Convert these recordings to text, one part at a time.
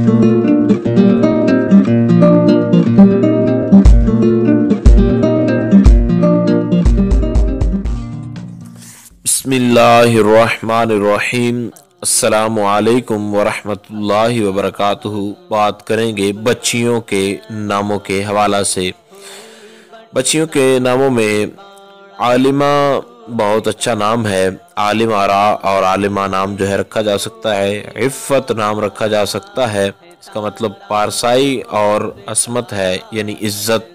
बिस्मिल्लाहिर्रहमानिर्रहीम। अस्सलामु अलैकुम वरहमतुल्लाहि वबरकातुहू। बात करेंगे बच्चियों के नामों के हवाला से। बच्चियों के नामों में आलिमा बहुत अच्छा नाम है। आलिम आरा और आलिमा नाम जो है रखा जा सकता है। इफ़्फ़त नाम रखा जा सकता है, इसका मतलब पारसाई और असमत है यानी इज़्ज़त।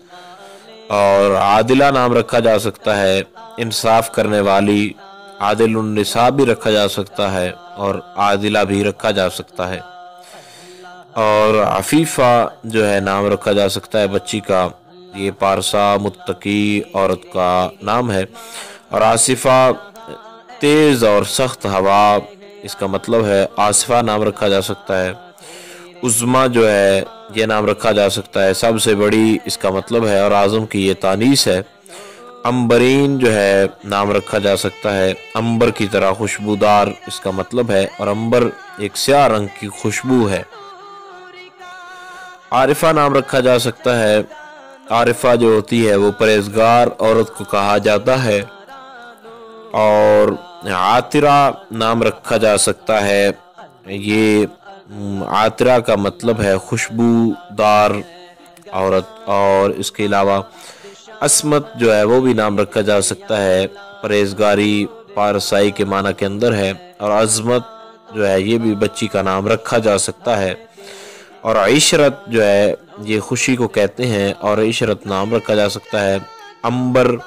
और आदिला नाम रखा जा सकता है, इंसाफ करने वाली। आदिलुन्निसा भी रखा जा सकता है और आदिला भी रखा जा सकता है। और अफीफ़ा जो है नाम रखा जा सकता है बच्ची का, ये पारसा मुत्तकी औरत का नाम है। और आसिफ़ा तेज़ और सख्त हवा, इसका मतलब है आसिफ़ा नाम रखा जा सकता है। उज़्मा जो है ये नाम रखा जा सकता है, सबसे बड़ी इसका मतलब है, और आज़म की ये तानीस है। अंबरीन जो है नाम रखा जा सकता है, अंबर की तरह खुशबूदार इसका मतलब है, और अंबर एक स्याह रंग की खुशबू है। आरिफा नाम रखा जा सकता है। आरिफा जो होती है वो परहेजगार औरत को कहा जाता है। और आतिरा नाम रखा जा सकता है, ये आतिरा का मतलब है खुशबूदार औरत। और इसके अलावा असमत जो है वो भी नाम रखा जा सकता है, परहेजगारी पारसाई के माना के अंदर है। और अजमत जो है ये भी बच्ची का नाम रखा जा सकता है। और इशरत जो है ये खुशी को कहते हैं, और इशरत नाम रखा जा सकता है। अंबर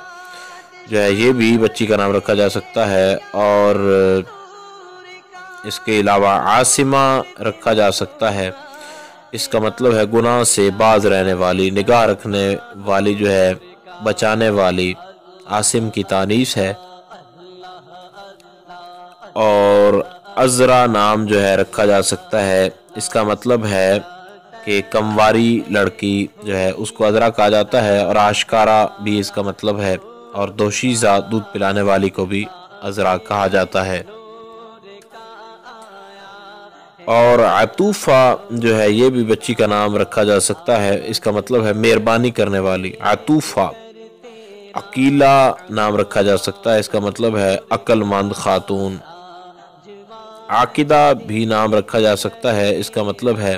जो है ये भी बच्ची का नाम रखा जा सकता है। और इसके अलावा आसिमा रखा जा सकता है, इसका मतलब है गुनाह से बाज रहने वाली, निगाह रखने वाली जो है, बचाने वाली। आसिम की तानीस है। और अज़रा नाम जो है रखा जा सकता है, इसका मतलब है कि कमवारी लड़की जो है उसको अज़रा कहा जाता है। और आशकारा भी इसका मतलब है। और दोशीज़ा दूध पिलाने वाली को भी अज़रा कहा जाता है। और अतूफ़ा जो है ये भी बच्ची का नाम रखा जा सकता है, इसका मतलब है मेहरबानी करने वाली, अतूफ़ा। अकीला नाम रखा जा सकता है, इसका मतलब है अक्लमंद खातून। आकिदा भी नाम रखा जा सकता है, इसका मतलब है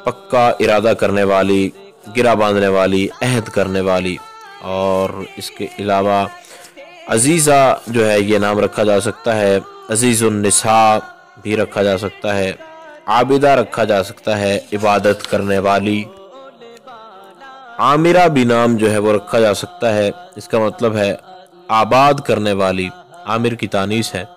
पक्का इरादा करने वाली, गिरा बांधने वाली, अहद करने वाली। और इसके अलावा अजीज़ा जो है ये नाम रखा जा सकता है, अजीज़ुन्निसा भी रखा जा सकता है। आबिदा रखा जा सकता है, इबादत करने वाली। आमिरा भी नाम जो है वो रखा जा सकता है, इसका मतलब है आबाद करने वाली, आमिर की तानीस है।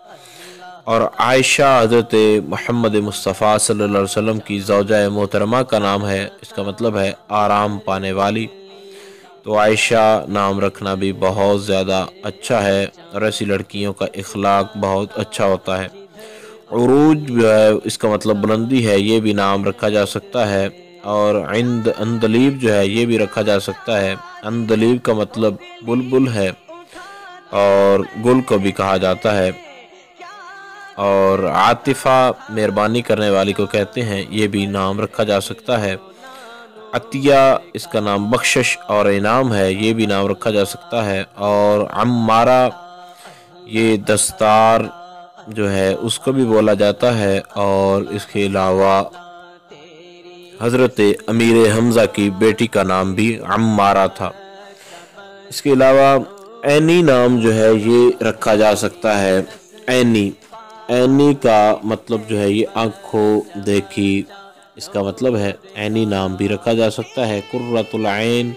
और आयशा हज़रत मोहम्मद मुस्तफ़ा सल्लल्लाहु अलैहि वसल्लम की ज़ौजा मोहतरमा का नाम है, इसका मतलब है आराम पाने वाली। तो आयशा नाम रखना भी बहुत ज़्यादा अच्छा है, और ऐसी लड़कियों का इखलाक बहुत अच्छा होता है। उरूज जो है इसका मतलब बुलंदी है, ये भी नाम रखा जा सकता है। और अंदलीब जो है ये भी रखा जा सकता है। अंदलीब का मतलब बुलबुल है, और गुल को भी कहा जाता है। और आतिफ़ा मेहरबानी करने वाली को कहते हैं, ये भी नाम रखा जा सकता है। अतिया इसका नाम बख्शिश और इनाम है, ये भी नाम रखा जा सकता है। और अम्मारा ये दस्तार जो है उसको भी बोला जाता है। और इसके अलावा हज़रत अमीर हमज़ा की बेटी का नाम भी अम्मारा था। इसके अलावा ऐनी नाम जो है ये रखा जा सकता है। ऐनी, ऐनी का मतलब जो है ये आँखों देखी, इसका मतलब है ऐनी नाम भी रखा जा सकता है। कुर्रतुल ऐन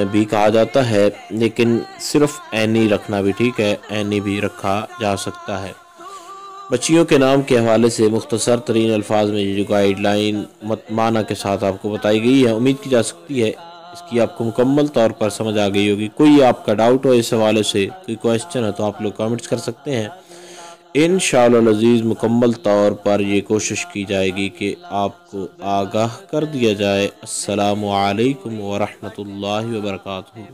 भी कहा जाता है, लेकिन सिर्फ ऐनी रखना भी ठीक है, ऐनी भी रखा जा सकता है। बच्चियों के नाम के हवाले से मुख्तसर तरीन अल्फाज में ये जो गाइडलाइन माना के साथ आपको बताई गई है, उम्मीद की जा सकती है इसकी आपको मुकम्मल तौर पर समझ आ गई होगी। कोई आपका डाउट हो इस हवाले से, कोई क्वेश्चन है, तो आप लोग कमेंट्स कर सकते हैं। इंशाअल्लाह अज़ीज़ मुकम्मल तौर पर ये कोशिश की जाएगी कि आपको आगाह कर दिया जाए। अस्सलामु अलैकुम व रहमतुल्लाहि व बरकातुहू।